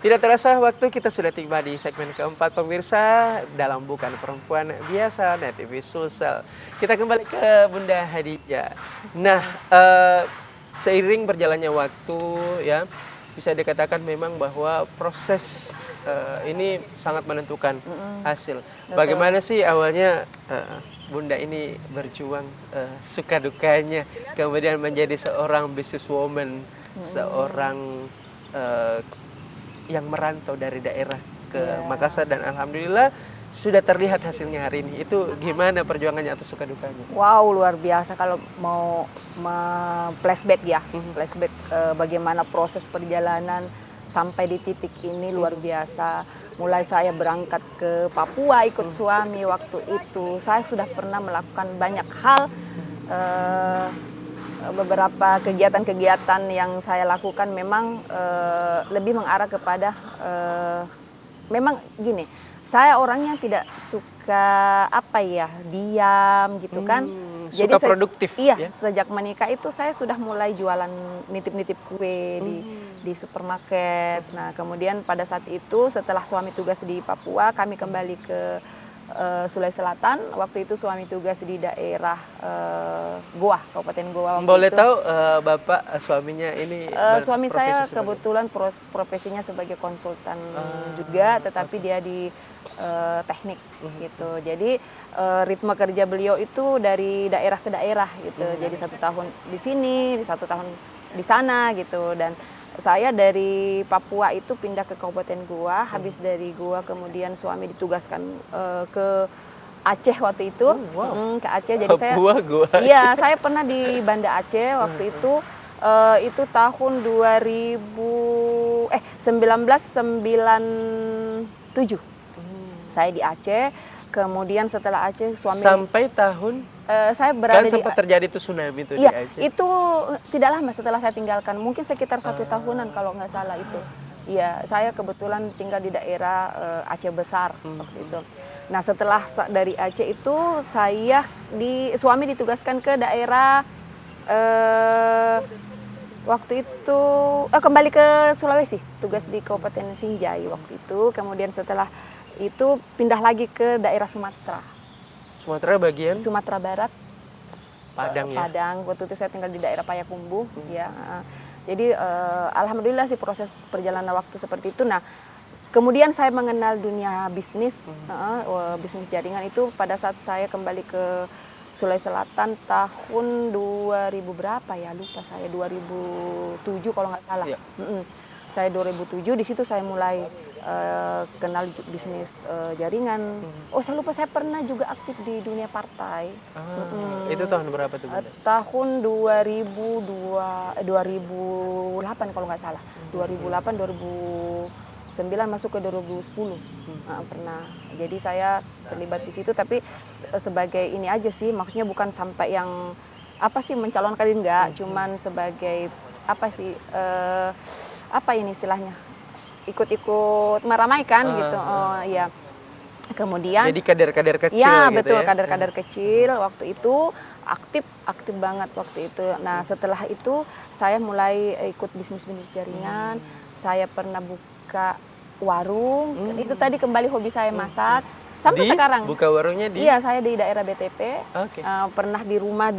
Tidak terasa waktu kita sudah tiba di segmen keempat pemirsa dalam Bukan Perempuan Biasa Net TV Sulsel. Kita kembali ke Bunda Hadijah. Nah, seiring berjalannya waktu ya, bisa dikatakan memang bahwa proses ini sangat menentukan hasil. Bagaimana sih awalnya Bunda ini berjuang suka dukanya, kemudian menjadi seorang businesswoman, seorang yang merantau dari daerah ke Makassar, dan alhamdulillah sudah terlihat hasilnya hari ini. Itu gimana perjuangannya atau suka dukanya? Wow, luar biasa. Kalau mau flashback ya, flashback bagaimana proses perjalanan sampai di titik ini luar biasa. Mulai saya berangkat ke Papua ikut suami waktu itu, saya sudah pernah melakukan banyak hal. Beberapa kegiatan-kegiatan yang saya lakukan memang lebih mengarah kepada memang gini, saya orangnya tidak suka diam gitu kan. Suka produktif. Iya, ya? Sejak menikah itu saya sudah mulai jualan nitip-nitip kue di supermarket. Nah, kemudian pada saat itu setelah suami tugas di Papua, kami kembali ke Sulawesi Selatan. Waktu itu suami tugas di daerah Goa, Kabupaten Goa. Boleh tahu Bapak suaminya ini suami saya kebetulan profesinya sebagai konsultan juga, tetapi dia di teknik gitu. Jadi ritme kerja beliau itu dari daerah ke daerah gitu. Jadi 1 tahun di sini, 1 tahun di sana gitu. Dan saya dari Papua itu pindah ke Kabupaten Goa. Habis dari Goa kemudian suami ditugaskan ke Aceh waktu itu. Ke Aceh. Jadi Papua, Goa, Aceh. Iya, saya pernah di Banda Aceh waktu itu. Itu tahun 1997. Saya di Aceh. Kemudian setelah Aceh suami sampai tahun saya berada kan sempat terjadi itu tsunami itu iya, di Aceh. Itu tidak lama setelah saya tinggalkan, mungkin sekitar 1 tahunan kalau nggak salah itu. Iya, saya kebetulan tinggal di daerah Aceh Besar waktu itu. Nah, setelah dari Aceh itu suami ditugaskan ke daerah waktu itu kembali ke Sulawesi, tugas di Kabupaten Sinjai waktu itu. Kemudian setelah itu pindah lagi ke daerah Sumatera. Sumatera bagian? Sumatera Barat. Padang ya? Padang, waktu itu saya tinggal di daerah Payakumbuh. Ya. Jadi alhamdulillah sih proses perjalanan waktu seperti itu. Nah, kemudian saya mengenal dunia bisnis, bisnis jaringan itu pada saat saya kembali ke Sulawesi Selatan tahun 2000 berapa ya, lupa saya, 2007 kalau nggak salah. Ya. Saya 2007, di situ saya mulai kenal bisnis jaringan. Saya lupa, saya pernah juga aktif di dunia partai. Itu tahun berapa tuh? Tahun 2008 kalau nggak salah. 2008, 2009 masuk ke 2010. Pernah. Jadi saya terlibat di situ, tapi sebagai ini aja sih, maksudnya bukan sampai yang mencalonkan, enggak, cuman sebagai ini istilahnya, ikut-ikut meramaikan gitu. Iya. Kemudian jadi kader-kader kecil ya, gitu betul, ya? kader-kader kecil waktu itu aktif banget waktu itu. Nah, setelah itu saya mulai ikut bisnis jaringan. Saya pernah buka warung. Itu tadi kembali hobi saya masak sampai sekarang. Buka warungnya di? Iya, saya di daerah BTP. Pernah di rumah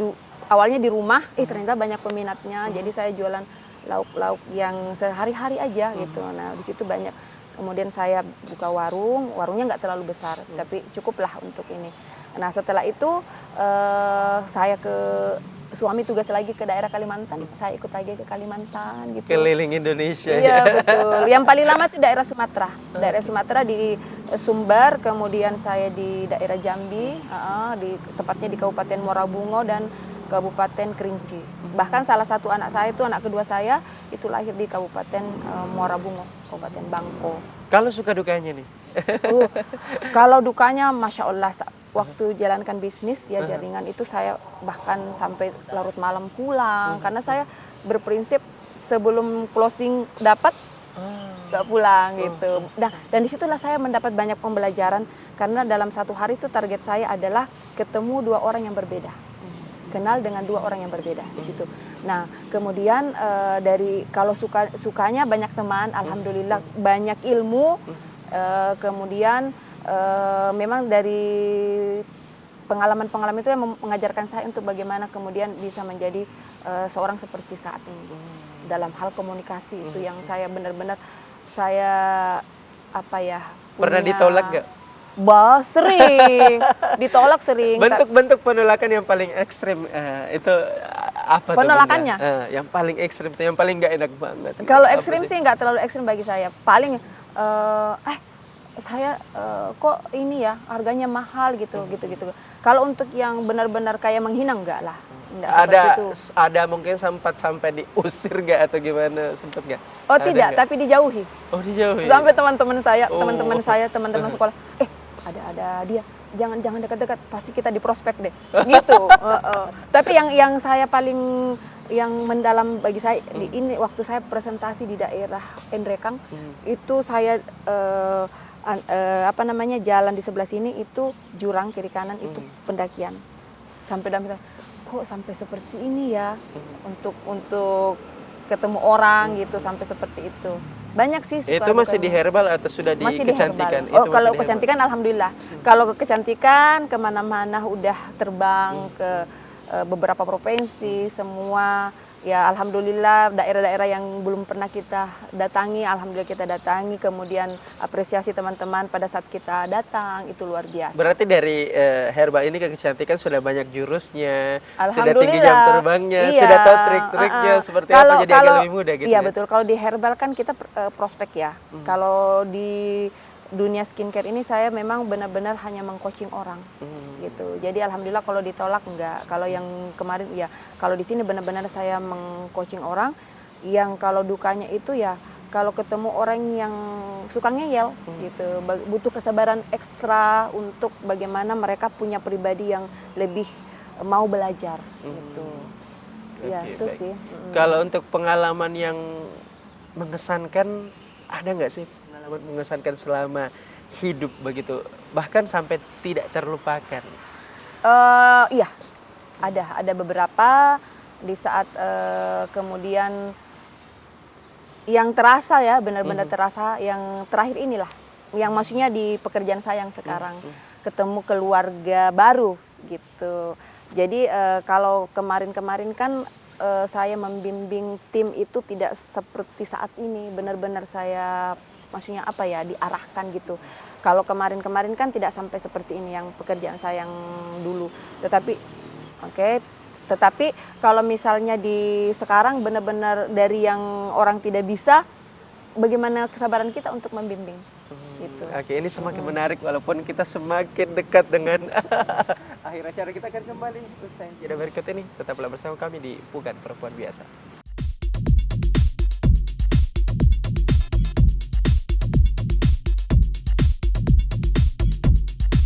awalnya di rumah, ternyata banyak peminatnya. Jadi saya jualan lauk-lauk yang sehari-hari aja gitu. Nah, di situ banyak. Kemudian saya buka warungnya nggak terlalu besar, tapi cukuplah untuk ini. Nah, setelah itu saya suami tugas lagi ke daerah Kalimantan, saya ikut lagi ke Kalimantan gitu. Keliling Indonesia. Iya, betul. Yang paling lama itu daerah Sumatera. Daerah Sumatera di Sumbar, kemudian saya di daerah Jambi, tepatnya di Kabupaten Muarabungo dan Kabupaten Kerinci. Bahkan salah satu anak saya itu, anak kedua saya, itu lahir di Kabupaten Muarabungo, Kabupaten Bangko. Kalau suka dukanya nih? Kalau dukanya, Masya Allah, waktu jalankan bisnis ya jaringan itu saya bahkan sampai larut malam pulang. Karena saya berprinsip sebelum closing dapat, nggak pulang gitu. Nah, dan disitulah saya mendapat banyak pembelajaran. Karena dalam satu hari itu target saya adalah ketemu 2 orang yang berbeda. Kenal dengan 2 orang yang berbeda di situ. Nah, kemudian dari kalau sukanya banyak teman, alhamdulillah banyak ilmu. Kemudian memang dari pengalaman-pengalaman itu yang mengajarkan saya untuk bagaimana kemudian bisa menjadi seorang seperti saat ini dalam hal komunikasi. Itu yang saya benar-benar saya apa ya, Pernah ditolak gak? Sering ditolak, sering. Bentuk-bentuk penolakan yang paling ekstrim itu apa tuh, Penolakannya? Bunda? Yang paling ekstrim tuh, yang paling nggak enak banget. Kalau Apa ekstrim sih nggak terlalu ekstrim bagi saya. Paling saya kok ini ya harganya mahal gitu. Kalau untuk yang benar-benar kayak menghina enggak lah. Enggak seperti itu. Ada mungkin sempat sampai diusir gak atau gimana, sempet gak? Oh Ada tidak, nggak? tapi dijauhi. Oh dijauhi. Sampai teman-teman saya, Oh. teman-teman sekolah, ada dia, jangan dekat-dekat, pasti kita diprospek deh, gitu. Tapi yang saya paling yang mendalam bagi saya ini waktu saya presentasi di daerah Endrekang, itu saya jalan di sebelah sini itu jurang kiri kanan itu pendakian, sampai dalam kok sampai seperti ini ya untuk ketemu orang gitu, sampai seperti itu. Banyak sih. Itu masih di herbal atau sudah di masih di kecantikan? herbal. Oh, kalau kecantikan alhamdulillah. Kalau ke kecantikan kemana-mana udah terbang ke beberapa provinsi semua. Ya alhamdulillah, daerah-daerah yang belum pernah kita datangi, alhamdulillah kita datangi. Kemudian apresiasi teman-teman pada saat kita datang itu luar biasa. Berarti dari herbal ini ke kecantikan sudah banyak jurusnya, sudah tinggi Alhamdulillah. jam terbangnya, Iya. sudah tahu trik-triknya seperti apa, jadi agak lebih mudah gitu. Iya ya? betul, kalau di herbal kan kita prospek ya. Kalau di dunia skincare ini saya memang benar-benar hanya mengcoaching orang gitu. Jadi alhamdulillah kalau ditolak enggak. Kalau yang kemarin ya, kalau di sini benar-benar saya mengcoaching orang. Yang kalau dukanya itu ya kalau ketemu orang yang suka ngeyel gitu, butuh kesabaran ekstra untuk bagaimana mereka punya pribadi yang lebih mau belajar gitu. Ya, Oke, itu baik. sih. Kalau untuk pengalaman yang mengesankan, ada nggak sih pengalaman mengesankan selama hidup begitu, bahkan sampai tidak terlupakan? Iya, ada beberapa di saat kemudian yang terasa ya, benar-benar terasa yang terakhir inilah, yang maksudnya di pekerjaan saya yang sekarang, ketemu keluarga baru gitu. Jadi kalau kemarin-kemarin kan saya membimbing tim itu tidak seperti saat ini, benar-benar saya maksudnya apa ya, diarahkan gitu. Kalau kemarin-kemarin kan tidak sampai seperti ini yang pekerjaan saya yang dulu. Tetapi kalau misalnya di sekarang benar-benar dari yang orang tidak bisa, bagaimana kesabaran kita untuk membimbing. Gitu. Oke, ini semakin menarik walaupun kita semakin dekat dengan akhir acara. Kita akan kembali usai jeda berikut ini. Tetaplah bersama kami di Bukan Perempuan Biasa.